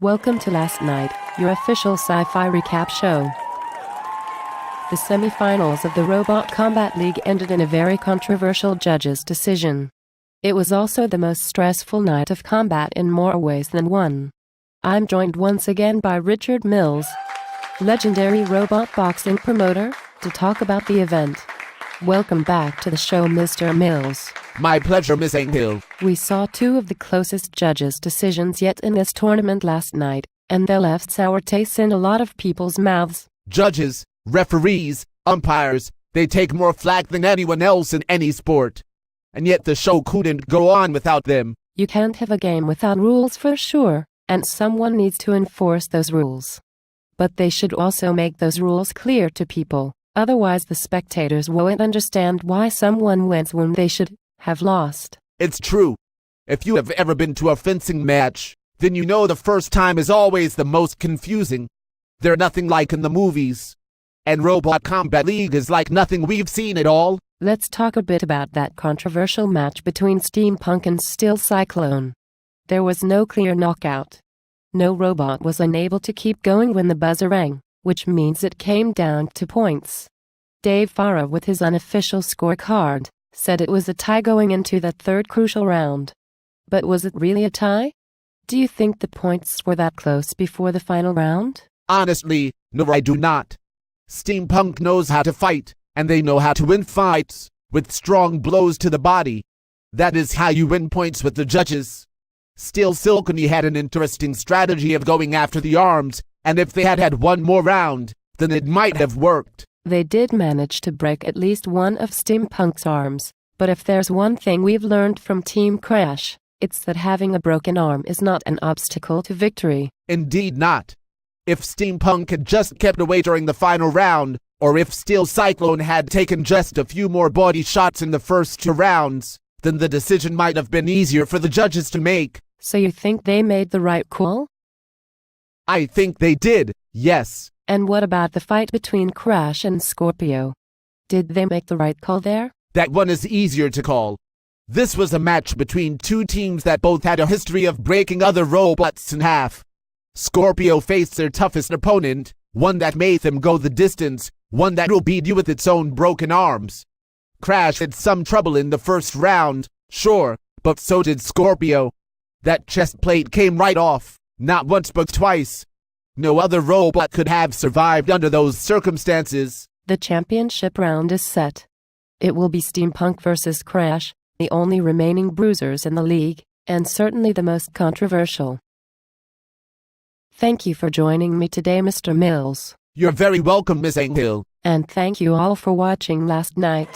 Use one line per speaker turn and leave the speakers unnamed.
Welcome to Last Night, your official sci-fi recap show. The semi-finals of the Robot Combat League ended in a very controversial judge's decision. It was also the most stressful night of combat in more ways than one. I'm joined once again by Richard Mills, legendary robot boxing promoter, to talk about the event. Welcome back to the show, Mr. Mills.
My pleasure, Miss Enghill.
We saw two of the closest judges' decisions yet in this tournament last night, and they left sour tastes in a lot of people's mouths.
Judges, referees, umpires, they take more flack than anyone else in any sport. And yet the show couldn't go on without them.
You can't have a game without rules for sure, and someone needs to enforce those rules. But they should also make those rules clear to people, otherwise the spectators won't understand why someone wins when they should have lost.
It's true. If you have ever been to a fencing match, then you know the first time is always the most confusing. They're nothing like in the movies. And Robot Combat League is like nothing we've seen at all.
Let's talk a bit about that controversial match between Steampunk and Steel Cyclone. There was no clear knockout. No robot was unable to keep going when the buzzer rang, which means it came down to points. Dave Farah, with his unofficial scorecard, said it was a tie going into that third crucial round. But was it really a tie? Do you think the points were that close before the final round?
Honestly, no, I do not. Steampunk knows how to fight, and they know how to win fights, with strong blows to the body. That is how you win points with the judges. Steel Silkony had an interesting strategy of going after the arms, and if they had had one more round, then it might have worked.
They did manage to break at least one of Steampunk's arms, but if there's one thing we've learned from Team Crash, it's that having a broken arm is not an obstacle to victory.
Indeed not. If Steampunk had just kept away during the final round, or if Steel Cyclone had taken just a few more body shots in the first two rounds, then the decision might have been easier for the judges to make.
So you think they made the right call?
I think they did, yes.
And what about the fight between Crash and Scorpio? Did they make the right call there?
That one is easier to call. This was a match between two teams that both had a history of breaking other robots in half. Scorpio faced their toughest opponent, one that made them go the distance, one that will beat you with its own broken arms. Crash had some trouble in the first round, sure, but so did Scorpio. That chest plate came right off, not once but twice. No other robot could have survived under those circumstances.
The championship round is set. It will be Steampunk versus Crash, the only remaining bruisers in the league, and certainly the most controversial. Thank you for joining me today, Mr. Mills.
You're very welcome, Miss Enghill.
And thank you all for watching Last Night.